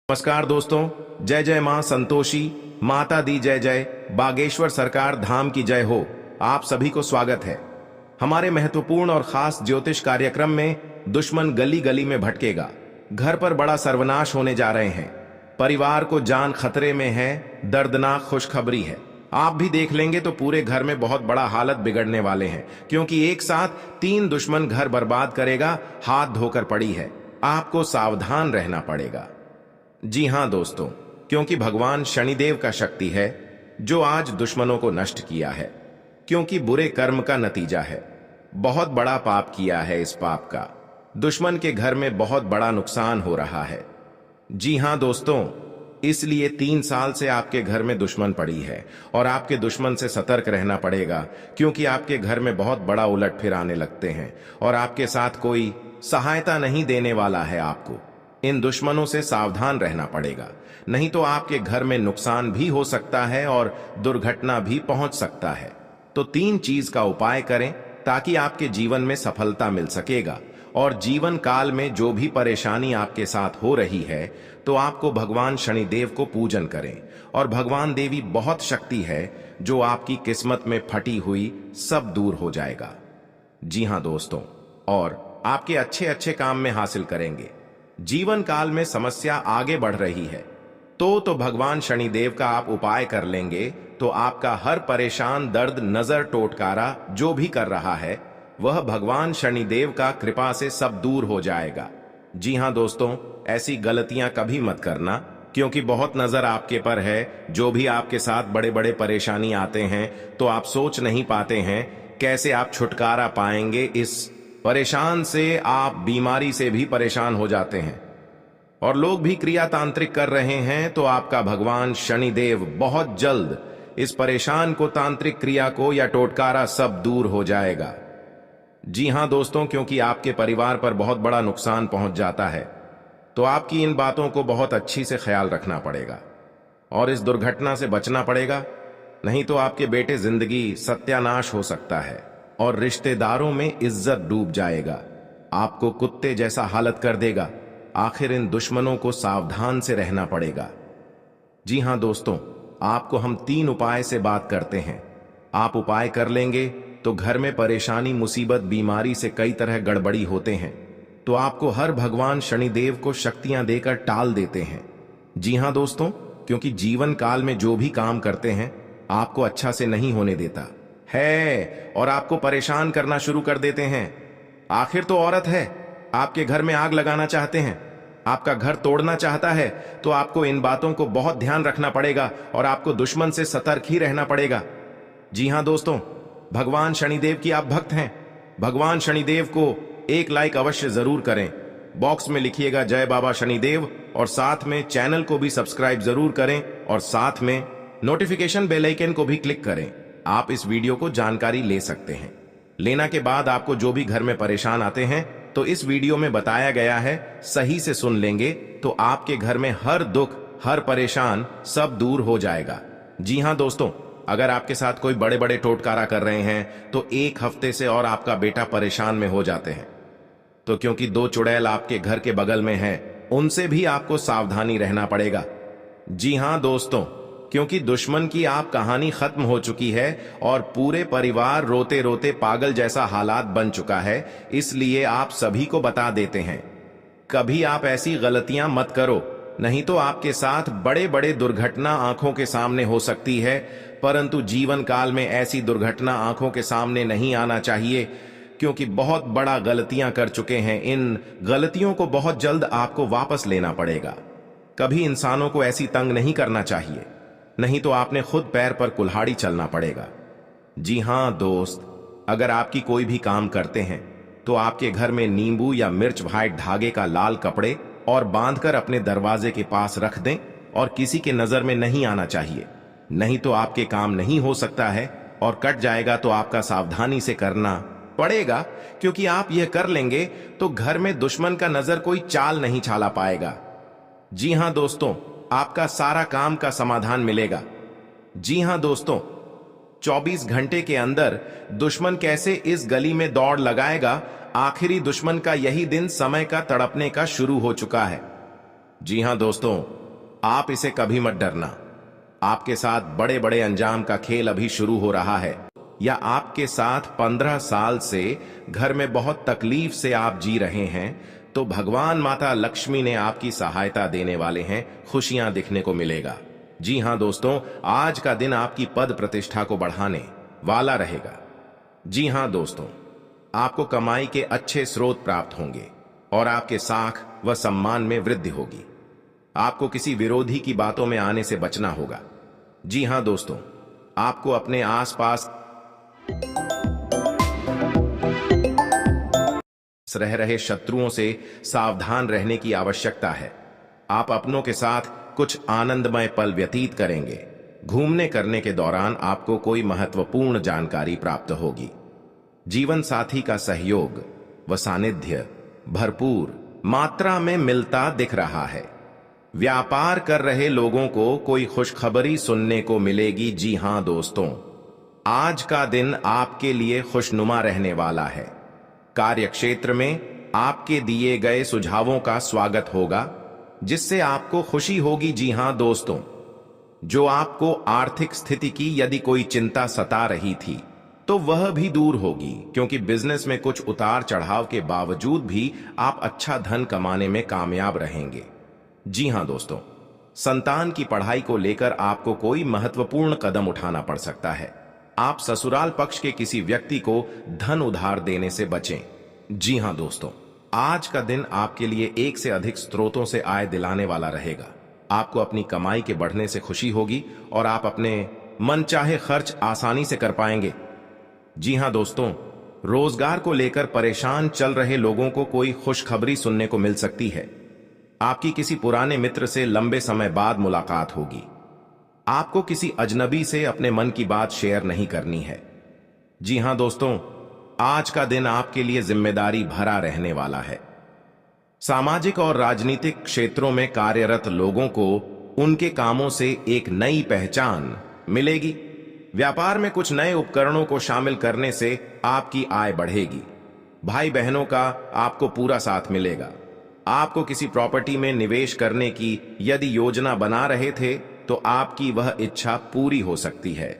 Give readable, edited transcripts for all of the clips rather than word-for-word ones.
नमस्कार दोस्तों, जय जय मां संतोषी माता दी जय जय, बागेश्वर सरकार धाम की जय हो। आप सभी को स्वागत है हमारे महत्वपूर्ण और खास ज्योतिष कार्यक्रम में। दुश्मन गली गली में भटकेगा, घर पर बड़ा सर्वनाश होने जा रहे हैं, परिवार को जान खतरे में है, दर्दनाक खुशखबरी है। आप भी देख लेंगे तो पूरे घर में बहुत बड़ा हालत बिगड़ने वाले हैं, क्योंकि एक साथ 3 दुश्मन घर बर्बाद करेगा। हाथ धोकर पड़ी है, आपको सावधान रहना पड़ेगा। जी हां दोस्तों, क्योंकि भगवान शनिदेव का शक्ति है जो आज दुश्मनों को नष्ट किया है, क्योंकि बुरे कर्म का नतीजा है। बहुत बड़ा पाप किया है, इस पाप का दुश्मन के घर में बहुत बड़ा नुकसान हो रहा है। जी हां दोस्तों, इसलिए 3 साल से आपके घर में दुश्मन पड़ी है और आपके दुश्मन से सतर्क रहना पड़ेगा, क्योंकि आपके घर में बहुत बड़ा उलटफेर आने लगते हैं और आपके साथ कोई सहायता नहीं देने वाला है। आपको इन दुश्मनों से सावधान रहना पड़ेगा, नहीं तो आपके घर में नुकसान भी हो सकता है और दुर्घटना भी पहुंच सकता है। तो 3 चीज का उपाय करें ताकि आपके जीवन में सफलता मिल सकेगा। और जीवन काल में जो भी परेशानी आपके साथ हो रही है, तो आपको भगवान शनिदेव को पूजन करें। और भगवान देवी बहुत शक्ति है जो आपकी किस्मत में फटी हुई सब दूर हो जाएगा। जी हां दोस्तों, और आपके अच्छे अच्छे काम में हासिल करेंगे। जीवन काल में समस्या आगे बढ़ रही है तो भगवान शनिदेव का आप उपाय कर लेंगे तो आपका हर परेशान, दर्द, नजर, टोटकारा जो भी कर रहा है वह भगवान शनिदेव का कृपा से सब दूर हो जाएगा। जी हां दोस्तों, ऐसी गलतियां कभी मत करना, क्योंकि बहुत नजर आपके पर है। जो भी आपके साथ बड़े बड़े परेशानी आते हैं तो आप सोच नहीं पाते हैं कैसे आप छुटकारा पाएंगे। इस परेशान से आप बीमारी से भी परेशान हो जाते हैं और लोग भी क्रिया तांत्रिक कर रहे हैं, तो आपका भगवान शनिदेव बहुत जल्द इस परेशान को, तांत्रिक क्रिया को या टोटकारा सब दूर हो जाएगा। जी हां दोस्तों, क्योंकि आपके परिवार पर बहुत बड़ा नुकसान पहुंच जाता है, तो आपकी इन बातों को बहुत अच्छी से ख्याल रखना पड़ेगा और इस दुर्घटना से बचना पड़ेगा, नहीं तो आपके बेटे जिंदगी सत्यानाश हो सकता है और रिश्तेदारों में इज्जत डूब जाएगा, आपको कुत्ते जैसा हालत कर देगा। आखिर इन दुश्मनों को सावधान से रहना पड़ेगा। जी हां दोस्तों, आपको हम 3 उपाय से बात करते हैं। आप उपाय कर लेंगे तो घर में परेशानी, मुसीबत, बीमारी से कई तरह गड़बड़ी होते हैं, तो आपको हर भगवान शनिदेव को शक्तियां देकर टाल देते हैं। जी हां दोस्तों, क्योंकि जीवन काल में जो भी काम करते हैं आपको अच्छा से नहीं होने देता है और आपको परेशान करना शुरू कर देते हैं। आखिर तो औरत है, आपके घर में आग लगाना चाहते हैं, आपका घर तोड़ना चाहता है, तो आपको इन बातों को बहुत ध्यान रखना पड़ेगा और आपको दुश्मन से सतर्क ही रहना पड़ेगा। जी हां दोस्तों, भगवान शनिदेव की आप भक्त हैं, भगवान शनिदेव को एक लाइक अवश्य जरूर करें। बॉक्स में लिखिएगा जय बाबा शनिदेव और साथ में चैनल को भी सब्सक्राइब जरूर करें और साथ में नोटिफिकेशन बेल आइकन को भी क्लिक करें। आप इस वीडियो को जानकारी ले सकते हैं। लेना के बाद आपको जो भी घर में परेशान आते हैं तो इस वीडियो में बताया गया है, सही से सुन लेंगे तो आपके घर में हर दुख, हर परेशान सब दूर हो जाएगा। जी हां दोस्तों, अगर आपके साथ कोई बड़े बड़े टोटकारा कर रहे हैं तो 1 हफ्ते से और आपका बेटा परेशान में हो जाते हैं, तो क्योंकि 2 चुड़ैल आपके घर के बगल में हैं, उनसे भी आपको सावधानी रहना पड़ेगा। जी हां दोस्तों, क्योंकि दुश्मन की आप कहानी खत्म हो चुकी है और पूरे परिवार रोते रोते पागल जैसा हालात बन चुका है, इसलिए आप सभी को बता देते हैं, कभी आप ऐसी गलतियां मत करो, नहीं तो आपके साथ बड़े बड़े दुर्घटना आंखों के सामने हो सकती है। परंतु जीवन काल में ऐसी दुर्घटना आंखों के सामने नहीं आना चाहिए, क्योंकि बहुत बड़ा गलतियां कर चुके हैं। इन गलतियों को बहुत जल्द आपको वापस लेना पड़ेगा। कभी इंसानों को ऐसी तंग नहीं करना चाहिए, नहीं तो आपने खुद पैर पर कुल्हाड़ी चलना पड़ेगा। जी हां दोस्त, अगर आपकी कोई भी काम करते हैं तो आपके घर में नींबू या मिर्च व्हाइट धागे का लाल कपड़े और बांधकर अपने दरवाजे के पास रख दें और किसी के नजर में नहीं आना चाहिए, नहीं तो आपके काम नहीं हो सकता है और कट जाएगा। तो आपका सावधानी से करना पड़ेगा, क्योंकि आप यह कर लेंगे तो घर में दुश्मन का नजर कोई चाल नहीं चला पाएगा। जी हां दोस्तों, आपका सारा काम का समाधान मिलेगा। जी हां दोस्तों, 24 घंटे के अंदर दुश्मन कैसे इस गली में दौड़ लगाएगा, आखिरी दुश्मन का यही दिन समय का तड़पने का शुरू हो चुका है। जी हां दोस्तों, आप इसे कभी मत डरना। आपके साथ बड़े बड़े अंजाम का खेल अभी शुरू हो रहा है, या आपके साथ 15 साल से घर में बहुत तकलीफ से आप जी रहे हैं, तो भगवान माता लक्ष्मी ने आपकी सहायता देने वाले हैं, खुशियां दिखने को मिलेगा। जी हां दोस्तों, आज का दिन आपकी पद प्रतिष्ठा को बढ़ाने वाला रहेगा। जी हां दोस्तों, आपको कमाई के अच्छे स्रोत प्राप्त होंगे और आपके साख व सम्मान में वृद्धि होगी। आपको किसी विरोधी की बातों में आने से बचना होगा। जी हां दोस्तों, आपको अपने आसपास रह रहे शत्रुओं से सावधान रहने की आवश्यकता है। आप अपनों के साथ कुछ आनंदमय पल व्यतीत करेंगे। घूमने करने के दौरान आपको कोई महत्वपूर्ण जानकारी प्राप्त होगी। जीवन साथी का सहयोग व सानिध्य भरपूर मात्रा में मिलता दिख रहा है। व्यापार कर रहे लोगों को कोई खुशखबरी सुनने को मिलेगी। जी हां दोस्तों, आज का दिन आपके लिए खुशनुमा रहने वाला है। कार्यक्षेत्र में आपके दिए गए सुझावों का स्वागत होगा, जिससे आपको खुशी होगी। जी हां दोस्तों, जो आपको आर्थिक स्थिति की यदि कोई चिंता सता रही थी, तो वह भी दूर होगी, क्योंकि बिजनेस में कुछ उतार चढ़ाव के बावजूद भी आप अच्छा धन कमाने में कामयाब रहेंगे। जी हां दोस्तों, संतान की पढ़ाई को लेकर आपको कोई महत्वपूर्ण कदम उठाना पड़ सकता है। आप ससुराल पक्ष के किसी व्यक्ति को धन उधार देने से बचें। जी हां दोस्तों, आज का दिन आपके लिए एक से अधिक स्रोतों से आय दिलाने वाला रहेगा। आपको अपनी कमाई के बढ़ने से खुशी होगी और आप अपने मनचाहे खर्च आसानी से कर पाएंगे। जी हां दोस्तों, रोजगार को लेकर परेशान चल रहे लोगों को कोई खुशखबरी सुनने को मिल सकती है। आपकी किसी पुराने मित्र से लंबे समय बाद मुलाकात होगी। आपको किसी अजनबी से अपने मन की बात शेयर नहीं करनी है। जी हां दोस्तों, आज का दिन आपके लिए जिम्मेदारी भरा रहने वाला है। सामाजिक और राजनीतिक क्षेत्रों में कार्यरत लोगों को उनके कामों से एक नई पहचान मिलेगी। व्यापार में कुछ नए उपकरणों को शामिल करने से आपकी आय बढ़ेगी। भाई बहनों का आपको पूरा साथ मिलेगा। आपको किसी प्रॉपर्टी में निवेश करने की यदि योजना बना रहे थे, तो आपकी वह इच्छा पूरी हो सकती है।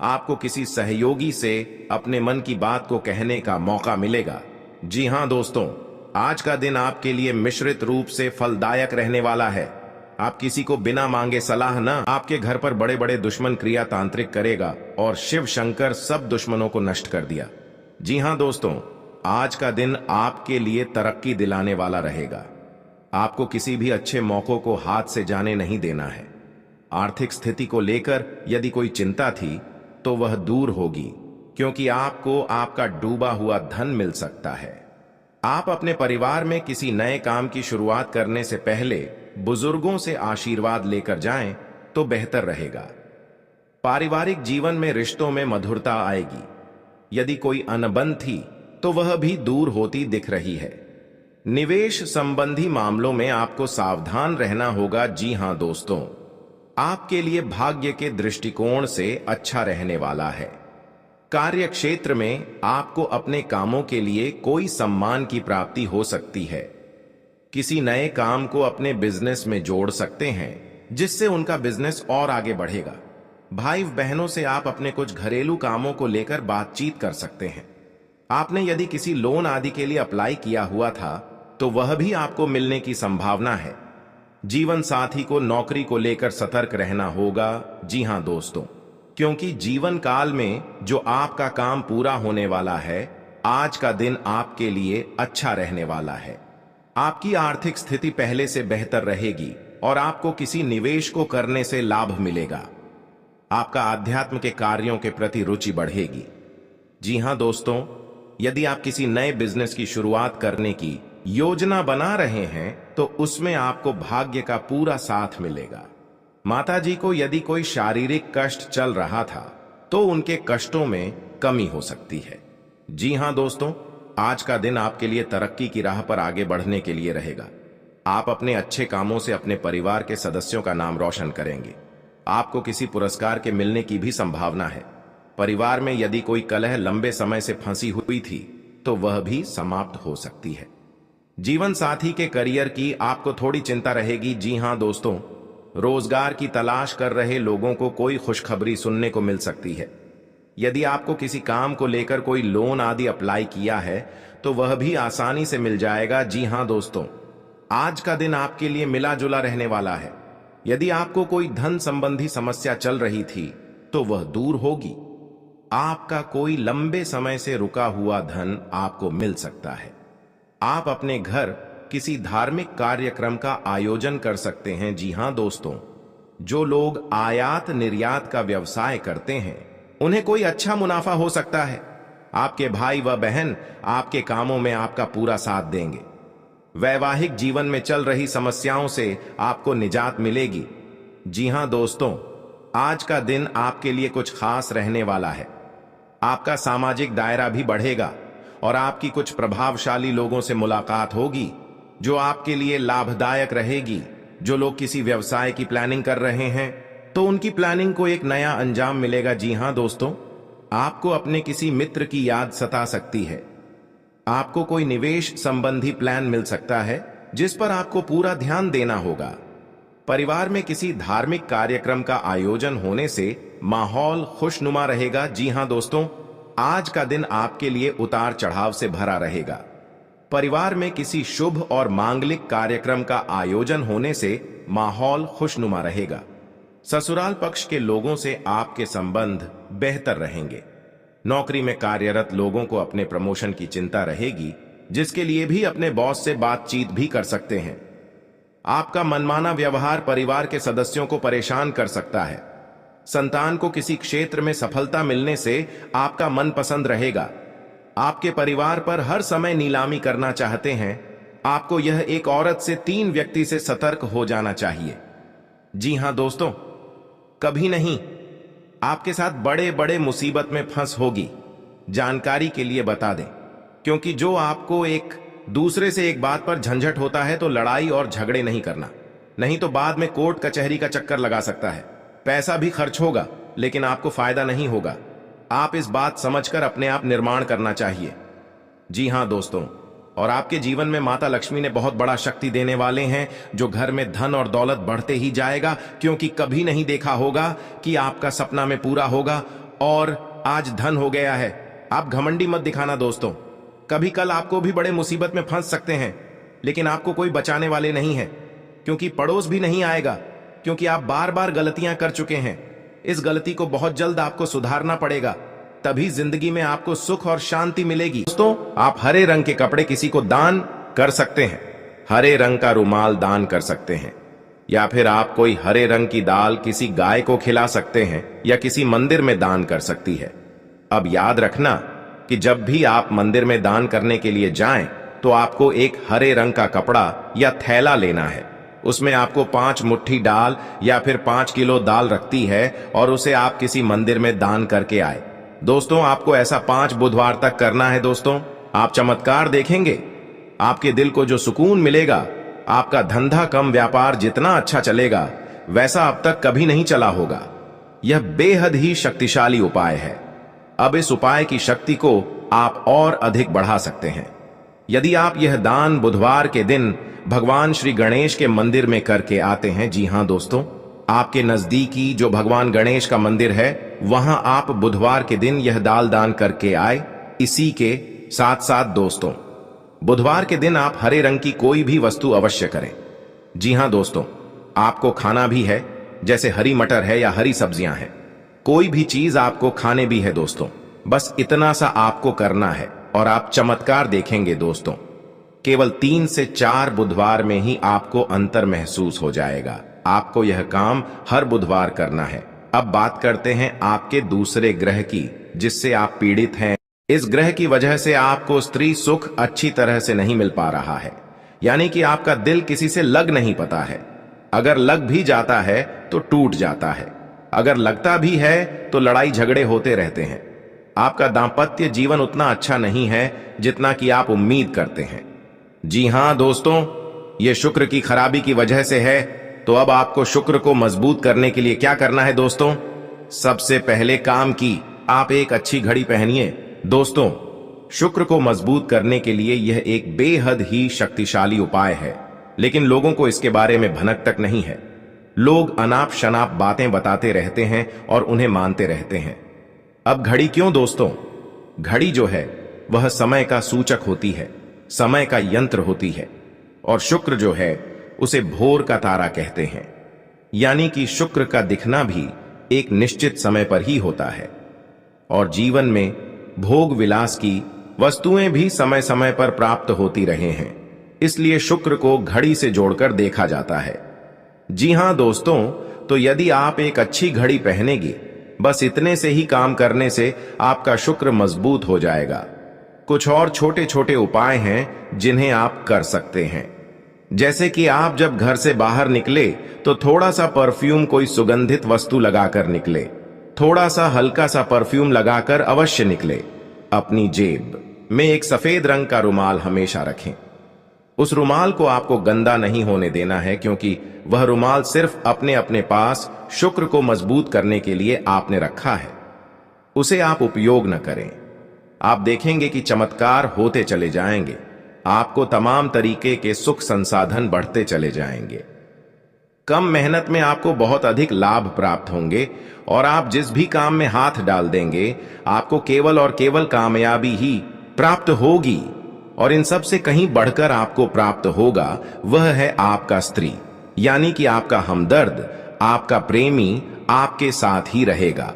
आपको किसी सहयोगी से अपने मन की बात को कहने का मौका मिलेगा। जी हां दोस्तों, आज का दिन आपके लिए मिश्रित रूप से फलदायक रहने वाला है। आप किसी को बिना मांगे सलाह न, आपके घर पर बड़े बड़े दुश्मन क्रिया तांत्रिक करेगा और शिव शंकर सब दुश्मनों को नष्ट कर दिया। जी हां दोस्तों, आज का दिन आपके लिए तरक्की दिलाने वाला रहेगा। आपको किसी भी अच्छे मौकों को हाथ से जाने नहीं देना है। आर्थिक स्थिति को लेकर यदि कोई चिंता थी, तो वह दूर होगी, क्योंकि आपको आपका डूबा हुआ धन मिल सकता है। आप अपने परिवार में किसी नए काम की शुरुआत करने से पहले बुजुर्गों से आशीर्वाद लेकर जाएं, तो बेहतर रहेगा। पारिवारिक जीवन में रिश्तों में मधुरता आएगी। यदि कोई अनबन थी, तो वह भी दूर होती दिख रही है। निवेश संबंधी मामलों में आपको सावधान रहना होगा। जी हां दोस्तों, आपके लिए भाग्य के दृष्टिकोण से अच्छा रहने वाला है। कार्य क्षेत्र में आपको अपने कामों के लिए कोई सम्मान की प्राप्ति हो सकती है। किसी नए काम को अपने बिजनेस में जोड़ सकते हैं, जिससे उनका बिजनेस और आगे बढ़ेगा। भाई बहनों से आप अपने कुछ घरेलू कामों को लेकर बातचीत कर सकते हैं। आपने यदि किसी लोन आदि के लिए अप्लाई किया हुआ था, तो वह भी आपको मिलने की संभावना है। जीवन साथी को नौकरी को लेकर सतर्क रहना होगा। जी हां दोस्तों, क्योंकि जीवन काल में जो आपका काम पूरा होने वाला है, आज का दिन आपके लिए अच्छा रहने वाला है। आपकी आर्थिक स्थिति पहले से बेहतर रहेगी और आपको किसी निवेश को करने से लाभ मिलेगा। आपका आध्यात्म के कार्यों के प्रति रुचि बढ़ेगी। जी हां दोस्तों, यदि आप किसी नए बिजनेस की शुरुआत करने की योजना बना रहे हैं, तो उसमें आपको भाग्य का पूरा साथ मिलेगा। माताजी को यदि कोई शारीरिक कष्ट चल रहा था, तो उनके कष्टों में कमी हो सकती है। जी हां दोस्तों, आज का दिन आपके लिए तरक्की की राह पर आगे बढ़ने के लिए रहेगा। आप अपने अच्छे कामों से अपने परिवार के सदस्यों का नाम रोशन करेंगे। आपको किसी पुरस्कार के मिलने की भी संभावना है। परिवार में यदि कोई कलह लंबे समय से फंसी हुई थी, तो वह भी समाप्त हो सकती है। जीवन साथी के करियर की आपको थोड़ी चिंता रहेगी। जी हां दोस्तों, रोजगार की तलाश कर रहे लोगों को कोई खुशखबरी सुनने को मिल सकती है। यदि आपको किसी काम को लेकर कोई लोन आदि अप्लाई किया है तो वह भी आसानी से मिल जाएगा। जी हां दोस्तों, आज का दिन आपके लिए मिला जुला रहने वाला है। यदि आपको कोई धन संबंधी समस्या चल रही थी तो वह दूर होगी। आपका कोई लंबे समय से रुका हुआ धन आपको मिल सकता है। आप अपने घर किसी धार्मिक कार्यक्रम का आयोजन कर सकते हैं। जी हां दोस्तों, जो लोग आयात निर्यात का व्यवसाय करते हैं उन्हें कोई अच्छा मुनाफा हो सकता है। आपके भाई व बहन आपके कामों में आपका पूरा साथ देंगे। वैवाहिक जीवन में चल रही समस्याओं से आपको निजात मिलेगी। जी हां दोस्तों, आज का दिन आपके लिए कुछ खास रहने वाला है। आपका सामाजिक दायरा भी बढ़ेगा और आपकी कुछ प्रभावशाली लोगों से मुलाकात होगी जो आपके लिए लाभदायक रहेगी। जो लोग किसी व्यवसाय की प्लानिंग कर रहे हैं तो उनकी प्लानिंग को एक नया अंजाम मिलेगा। जी हां दोस्तों, आपको अपने किसी मित्र की याद सता सकती है। आपको कोई निवेश संबंधी प्लान मिल सकता है जिस पर आपको पूरा ध्यान देना होगा। परिवार में किसी धार्मिक कार्यक्रम का आयोजन होने से माहौल खुशनुमा रहेगा। जी हां दोस्तों, आज का दिन आपके लिए उतार चढ़ाव से भरा रहेगा। परिवार में किसी शुभ और मांगलिक कार्यक्रम का आयोजन होने से माहौल खुशनुमा रहेगा। ससुराल पक्ष के लोगों से आपके संबंध बेहतर रहेंगे। नौकरी में कार्यरत लोगों को अपने प्रमोशन की चिंता रहेगी, जिसके लिए भी अपने बॉस से बातचीत भी कर सकते हैं। आपका मनमाना व्यवहार परिवार के सदस्यों को परेशान कर सकता है। संतान को किसी क्षेत्र में सफलता मिलने से आपका मन पसंद रहेगा। आपके परिवार पर हर समय नीलामी करना चाहते हैं। आपको यह एक औरत से 3 व्यक्ति से सतर्क हो जाना चाहिए। जी हां दोस्तों, कभी नहीं आपके साथ बड़े बड़े मुसीबत में फंस होगी। जानकारी के लिए बता दें, क्योंकि जो आपको एक दूसरे से एक बात पर झंझट होता है तो लड़ाई और झगड़े नहीं करना, नहीं तो बाद में कोर्ट कचहरी का चक्कर लगा सकता है। पैसा भी खर्च होगा लेकिन आपको फायदा नहीं होगा। आप इस बात समझकर अपने आप निर्माण करना चाहिए। जी हां दोस्तों, और आपके जीवन में माता लक्ष्मी ने बहुत बड़ा शक्ति देने वाले हैं, जो घर में धन और दौलत बढ़ते ही जाएगा। क्योंकि कभी नहीं देखा होगा कि आपका सपना में पूरा होगा और आज धन हो गया है। आप घमंडी मत दिखाना दोस्तों। कभी कल आपको भी बड़े मुसीबत में फंस सकते हैं, लेकिन आपको कोई बचाने वाले नहीं है, क्योंकि पड़ोस भी नहीं आएगा, क्योंकि आप बार बार गलतियां कर चुके हैं। इस गलती को बहुत जल्द आपको सुधारना पड़ेगा, तभी जिंदगी में आपको सुख और शांति मिलेगी। दोस्तों, आप हरे रंग के कपड़े किसी को दान कर सकते हैं। हरे रंग का रुमाल दान कर सकते हैं, या फिर आप कोई हरे रंग की दाल किसी गाय को खिला सकते हैं या किसी मंदिर में दान कर सकती है। अब याद रखना कि जब भी आप मंदिर में दान करने के लिए जाएं तो आपको एक हरे रंग का कपड़ा या थैला लेना है। उसमें आपको 5 मुट्ठी दाल या फिर 5 किलो दाल रखती है और उसे आप किसी मंदिर में दान करके आए। दोस्तों, आपको ऐसा 5 बुधवार तक करना है। दोस्तों, आप चमत्कार देखेंगे। आपके दिल को जो सुकून मिलेगा, आपका धंधा कम व्यापार जितना अच्छा चलेगा वैसा अब तक कभी नहीं चला होगा। यह बेहद ही शक्तिशाली उपाय है। अब इस उपाय की शक्ति को आप और अधिक बढ़ा सकते हैं यदि आप यह दान बुधवार के दिन भगवान श्री गणेश के मंदिर में करके आते हैं। जी हां दोस्तों, आपके नजदीकी जो भगवान गणेश का मंदिर है वहां आप बुधवार के दिन यह दाल दान करके आए। इसी के साथ साथ दोस्तों, बुधवार के दिन आप हरे रंग की कोई भी वस्तु अवश्य करें। जी हां दोस्तों, आपको खाना भी है, जैसे हरी मटर है या हरी सब्जियां हैं। कोई भी चीज आपको खाने भी है दोस्तों। बस इतना सा आपको करना है और आप चमत्कार देखेंगे दोस्तों। केवल 3 से 4 बुधवार में ही आपको अंतर महसूस हो जाएगा। आपको यह काम हर बुधवार करना है। अब बात करते हैं आपके दूसरे ग्रह की, जिससे आप पीड़ित हैं। इस ग्रह की वजह से आपको स्त्री सुख अच्छी तरह से नहीं मिल पा रहा है, यानी कि आपका दिल किसी से लग नहीं पाता है। अगर लग भी जाता है तो टूट जाता है। अगर लगता भी है तो लड़ाई झगड़े होते रहते हैं। आपका दांपत्य जीवन उतना अच्छा नहीं है जितना कि आप उम्मीद करते हैं। जी हां दोस्तों, यह शुक्र की खराबी की वजह से है। तो अब आपको शुक्र को मजबूत करने के लिए क्या करना है दोस्तों? सबसे पहले काम की आप एक अच्छी घड़ी पहनिए। दोस्तों, शुक्र को मजबूत करने के लिए यह एक बेहद ही शक्तिशाली उपाय है, लेकिन लोगों को इसके बारे में भनक तक नहीं है। लोग अनाप शनाप बातें बताते रहते हैं और उन्हें मानते रहते हैं। अब घड़ी क्यों दोस्तों? घड़ी जो है वह समय का सूचक होती है, समय का यंत्र होती है, और शुक्र जो है उसे भोर का तारा कहते हैं। यानी कि शुक्र का दिखना भी एक निश्चित समय पर ही होता है, और जीवन में भोग विलास की वस्तुएं भी समय समय पर प्राप्त होती रहे हैं, इसलिए शुक्र को घड़ी से जोड़कर देखा जाता है। जी हां दोस्तों, तो यदि आप एक अच्छी घड़ी पहनेंगे, बस इतने से ही काम करने से आपका शुक्र मजबूत हो जाएगा। कुछ और छोटे छोटे उपाय हैं जिन्हें आप कर सकते हैं, जैसे कि आप जब घर से बाहर निकले तो थोड़ा सा परफ्यूम, कोई सुगंधित वस्तु लगाकर निकले। थोड़ा सा हल्का सा परफ्यूम लगाकर अवश्य निकले। अपनी जेब में एक सफेद रंग का रुमाल हमेशा रखें। उस रुमाल को आपको गंदा नहीं होने देना है, क्योंकि वह रुमाल सिर्फ अपने अपने पास शुक्र को मजबूत करने के लिए आपने रखा है। उसे आप उपयोग न करें। आप देखेंगे कि चमत्कार होते चले जाएंगे। आपको तमाम तरीके के सुख संसाधन बढ़ते चले जाएंगे। कम मेहनत में आपको बहुत अधिक लाभ प्राप्त होंगे, और आप जिस भी काम में हाथ डाल देंगे आपको केवल और केवल कामयाबी ही प्राप्त होगी। और इन सब से कहीं बढ़कर आपको प्राप्त होगा वह है आपका स्त्री, यानी कि आपका हमदर्द, आपका प्रेमी आपके साथ ही रहेगा।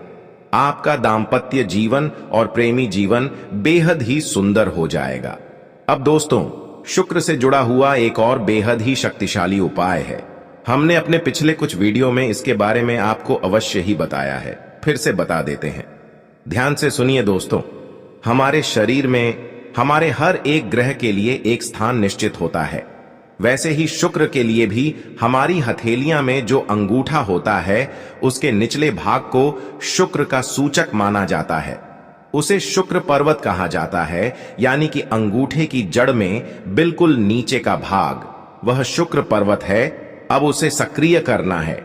आपका दाम्पत्य जीवन और प्रेमी जीवन बेहद ही सुंदर हो जाएगा। अब दोस्तों, शुक्र से जुड़ा हुआ एक और बेहद ही शक्तिशाली उपाय है। हमने अपने पिछले कुछ वीडियो में इसके बारे में आपको अवश्य ही बताया है, फिर से बता देते हैं। ध्यान से सुनिए दोस्तों। हमारे शरीर में हमारे हर एक ग्रह के लिए एक स्थान निश्चित होता है। वैसे ही शुक्र के लिए भी हमारी हथेलियां में जो अंगूठा होता है उसके निचले भाग को शुक्र का सूचक माना जाता है। उसे शुक्र पर्वत कहा जाता है, यानी कि अंगूठे की जड़ में बिल्कुल नीचे का भाग वह शुक्र पर्वत है। अब उसे सक्रिय करना है,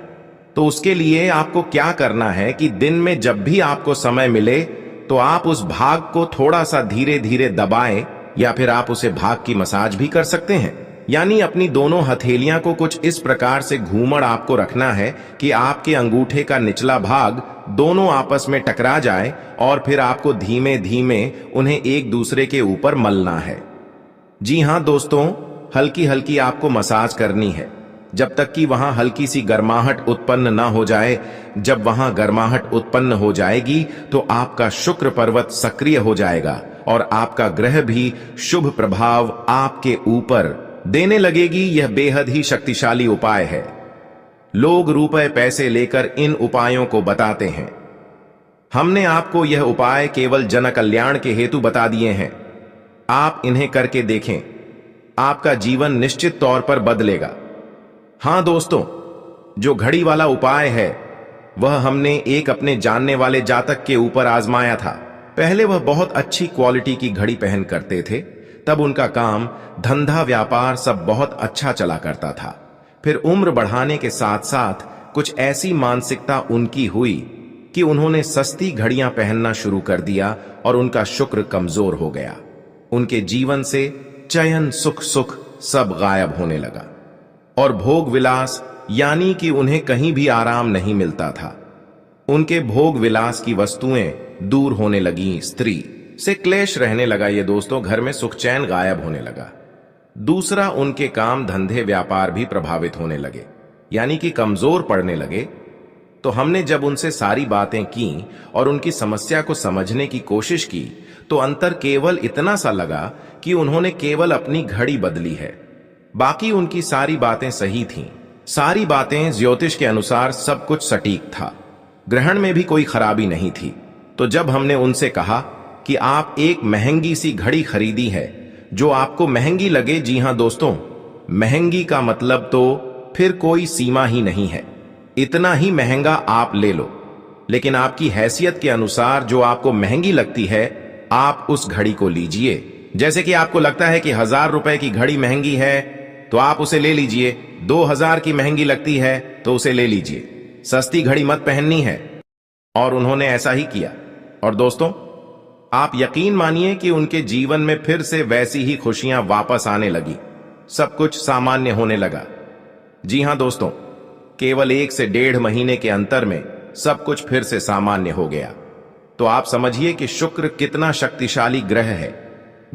तो उसके लिए आपको क्या करना है कि दिन में जब भी आपको समय मिले तो आप उस भाग को थोड़ा सा धीरे धीरे दबाएं, या फिर आप उसे भाग की मसाज भी कर सकते हैं। यानी अपनी दोनों हथेलियां को कुछ इस प्रकार से घूमड़ आपको रखना है कि आपके अंगूठे का निचला भाग दोनों आपस में टकरा जाए, और फिर आपको धीमे धीमे उन्हें एक दूसरे के ऊपर मलना है। जी हां दोस्तों, हल्की हल्की आपको मसाज करनी है, जब तक कि वहां हल्की सी गर्माहट उत्पन्न ना हो जाए। जब वहां गर्माहट उत्पन्न हो जाएगी तो आपका शुक्र पर्वत सक्रिय हो जाएगा, और आपका ग्रह भी शुभ प्रभाव आपके ऊपर देने लगेगी। यह बेहद ही शक्तिशाली उपाय है। लोग रुपए पैसे लेकर इन उपायों को बताते हैं। हमने आपको यह उपाय केवल जन कल्याण के हेतु बता दिए हैं। आप इन्हें करके देखें, आपका जीवन निश्चित तौर पर बदलेगा। हां दोस्तों, जो घड़ी वाला उपाय है वह हमने एक अपने जानने वाले जातक के ऊपर आजमाया था। पहले वह बहुत अच्छी क्वालिटी की घड़ी पहन करते थे, तब उनका काम, धंधा, व्यापार सब बहुत अच्छा चला करता था। फिर उम्र बढ़ाने के साथ साथ कुछ ऐसी मानसिकता उनकी हुई कि उन्होंने सस्ती घड़ियां पहनना शुरू कर दिया, और उनका शुक्र कमजोर हो गया। उनके जीवन से चयन, सुख सुख सब गायब होने लगा, और भोग विलास, यानी कि उन्हें कहीं भी आराम नहीं मिलता था। उनके भोग विलास की वस्तुएं दूर होने लगी, स्त्री से क्लेश रहने लगा। ये दोस्तों, घर में सुख चैन गायब होने लगा। दूसरा, उनके काम धंधे व्यापार भी प्रभावित होने लगे, यानी कि कमजोर पड़ने लगे। तो हमने जब उनसे सारी बातें की और उनकी समस्या को समझने की कोशिश की, तो अंतर केवल इतना सा लगा कि उन्होंने केवल अपनी घड़ी बदली है। बाकी उनकी सारी बातें सही थीं। सारी बातें ज्योतिष के अनुसार सब कुछ सटीक था। ग्रहण में भी कोई खराबी नहीं थी। तो जब हमने उनसे कहा कि आप एक महंगी सी घड़ी खरीदी है जो आपको महंगी लगे, जी हां दोस्तों, महंगी का मतलब तो फिर कोई सीमा ही नहीं है। इतना ही महंगा आप ले लो, लेकिन आपकी हैसियत के अनुसार जो आपको महंगी लगती है आप उस घड़ी को लीजिए। जैसे कि आपको लगता है कि 1000 रुपए की घड़ी महंगी है तो आप उसे ले लीजिए। 2000 की महंगी लगती है तो उसे ले लीजिए। सस्ती घड़ी मत पहननी है। और उन्होंने ऐसा ही किया। और दोस्तों, आप यकीन मानिए कि उनके जीवन में फिर से वैसी ही खुशियां वापस आने लगी। सब कुछ सामान्य होने लगा। जी हां दोस्तों, केवल 1 से 1.5 महीने के अंतर में सब कुछ फिर से सामान्य हो गया। तो आप समझिए कि शुक्र कितना शक्तिशाली ग्रह है।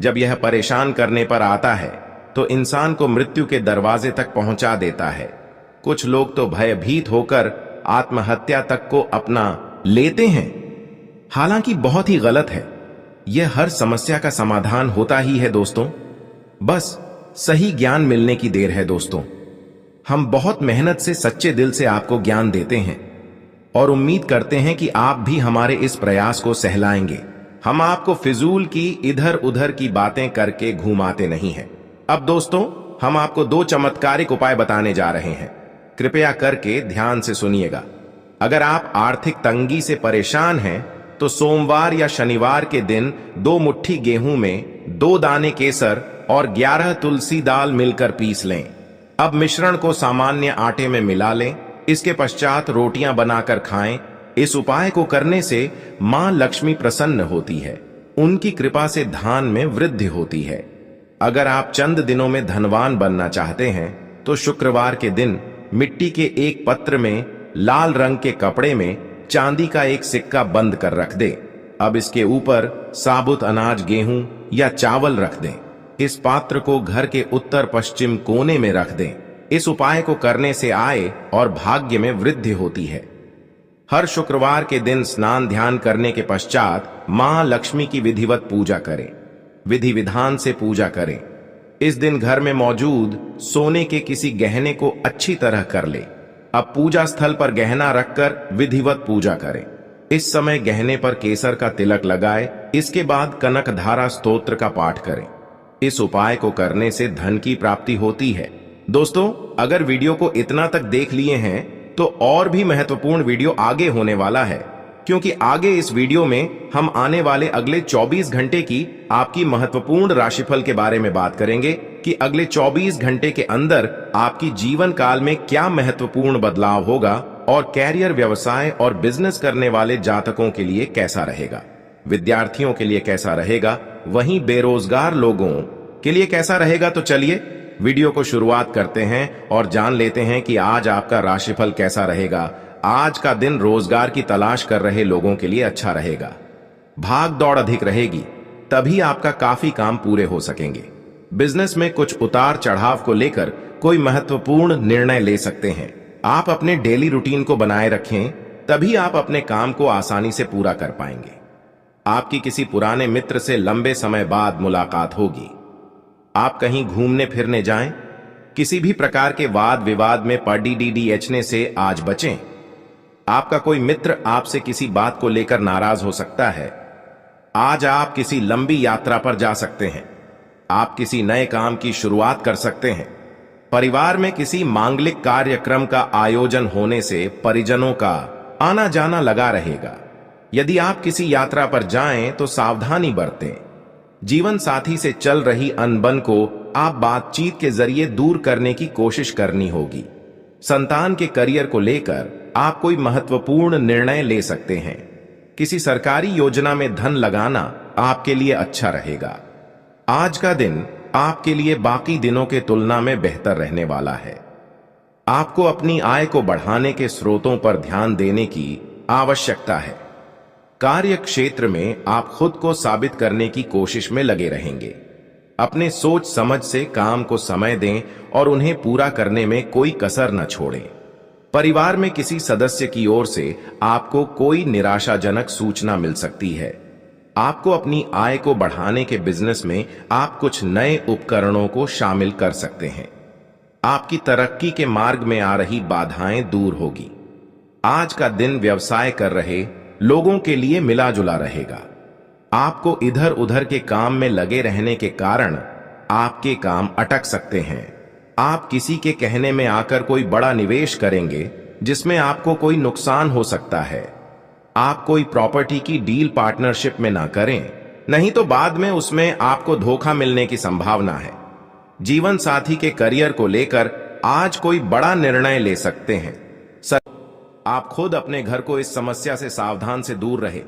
जब यह परेशान करने पर आता है तो इंसान को मृत्यु के दरवाजे तक पहुंचा देता है। कुछ लोग तो भयभीत होकर आत्महत्या तक को अपना लेते हैं, हालांकि बहुत ही गलत है। यह हर समस्या का समाधान होता ही है दोस्तों, बस सही ज्ञान मिलने की देर है दोस्तों। हम बहुत मेहनत से सच्चे दिल से आपको ज्ञान देते हैं और उम्मीद करते हैं कि आप भी हमारे इस प्रयास को सहलाएंगे। हम आपको फिजूल की इधर उधर की बातें करके घुमाते नहीं हैं। अब दोस्तों, हम आपको 2 चमत्कारिक उपाय बताने जा रहे हैं। कृपया करके ध्यान से सुनिएगा। अगर आप आर्थिक तंगी से परेशान हैं तो सोमवार या शनिवार के दिन 2 मुट्ठी गेहूं में 2 दाने केसर और 11 तुलसी दाल मिलकर पीस लें। अब मिश्रण को सामान्य आटे में मिला लें। इसके पश्चात रोटियां बनाकर खाएं। इस उपाय को करने से मां लक्ष्मी प्रसन्न होती है। उनकी कृपा से धान में वृद्धि होती है। अगर आप चंद दिनों में धनवान बनना चाहते हैं तो शुक्रवार के दिन मिट्टी के एक पत्र में लाल रंग के कपड़े में चांदी का एक सिक्का बंद कर रख दें। अब इसके ऊपर साबुत अनाज, गेहूं या चावल रख दें। इस पात्र को घर के उत्तर पश्चिम कोने में रख दें। इस उपाय को करने से आय और भाग्य में वृद्धि होती है। हर शुक्रवार के दिन स्नान ध्यान करने के पश्चात मां लक्ष्मी की विधिवत पूजा करें। विधि विधान से पूजा करें। इस दिन घर में मौजूद सोने के किसी गहने को अच्छी तरह कर ले। अब पूजा स्थल पर गहना रखकर विधिवत पूजा करें। इस समय गहने पर केसर का तिलक लगाए। इसके बाद कनक धारा स्तोत्र का पाठ करें। इस उपाय को करने से धन की प्राप्ति होती है। दोस्तों, अगर वीडियो को इतना तक देख लिए हैं तो और भी महत्वपूर्ण वीडियो आगे होने वाला है, क्योंकि आगे इस वीडियो में हम आने वाले अगले 24 घंटे की आपकी महत्वपूर्ण राशिफल के बारे में बात करेंगे कि अगले 24 घंटे के अंदर आपकी जीवन काल में क्या महत्वपूर्ण बदलाव होगा और कैरियर, व्यवसाय और बिजनेस करने वाले जातकों के लिए कैसा रहेगा, विद्यार्थियों के लिए कैसा रहेगा, वहीं बेरोजगार लोगों के लिए कैसा रहेगा। तो चलिए वीडियो को शुरुआत करते हैं और जान लेते हैं कि आज आपका राशिफल कैसा रहेगा। आज का दिन रोजगार की तलाश कर रहे लोगों के लिए अच्छा रहेगा। भाग दौड़ अधिक रहेगी, तभी आपका काफी काम पूरे हो सकेंगे। बिजनेस में कुछ उतार चढ़ाव को लेकर कोई महत्वपूर्ण निर्णय ले सकते हैं। आप अपने डेली रूटीन को बनाए रखें, तभी आप अपने काम को आसानी से पूरा कर पाएंगे। आपकी किसी पुराने मित्र से लंबे समय बाद मुलाकात होगी। आप कहीं घूमने फिरने जाएं। किसी भी प्रकार के वाद विवाद में पड़ने से आज बचें। आपका कोई मित्र आपसे किसी बात को लेकर नाराज हो सकता है। आज आप किसी लंबी यात्रा पर जा सकते हैं। आप किसी नए काम की शुरुआत कर सकते हैं। परिवार में किसी मांगलिक कार्यक्रम का आयोजन होने से परिजनों का आना जाना लगा रहेगा। यदि आप किसी यात्रा पर जाएं तो सावधानी बरतें। जीवन साथी से चल रही अनबन को आप बातचीत के जरिए दूर करने की कोशिश करनी होगी। संतान के करियर को लेकर आप कोई महत्वपूर्ण निर्णय ले सकते हैं। किसी सरकारी योजना में धन लगाना आपके लिए अच्छा रहेगा। आज का दिन आपके लिए बाकी दिनों के तुलना में बेहतर रहने वाला है। आपको अपनी आय को बढ़ाने के स्रोतों पर ध्यान देने की आवश्यकता है। कार्य क्षेत्र में आप खुद को साबित करने की कोशिश में लगे रहेंगे। अपने सोच समझ से काम को समय दें और उन्हें पूरा करने में कोई कसर न छोड़ें। परिवार में किसी सदस्य की ओर से आपको कोई निराशाजनक सूचना मिल सकती है। आपको अपनी आय को बढ़ाने के बिजनेस में आप कुछ नए उपकरणों को शामिल कर सकते हैं। आपकी तरक्की के मार्ग में आ रही बाधाएं दूर होगी। आज का दिन व्यवसाय कर रहे लोगों के लिए मिला जुला रहेगा। आपको इधर उधर के काम में लगे रहने के कारण आपके काम अटक सकते हैं। आप किसी के कहने में आकर कोई बड़ा निवेश करेंगे जिसमें आपको कोई नुकसान हो सकता है। आप कोई प्रॉपर्टी की डील पार्टनरशिप में ना करें, नहीं तो बाद में उसमें आपको धोखा मिलने की संभावना है। जीवन साथी के करियर को लेकर आज कोई बड़ा निर्णय ले सकते हैं। आप खुद अपने घर को इस समस्या से सावधान से दूर रहे।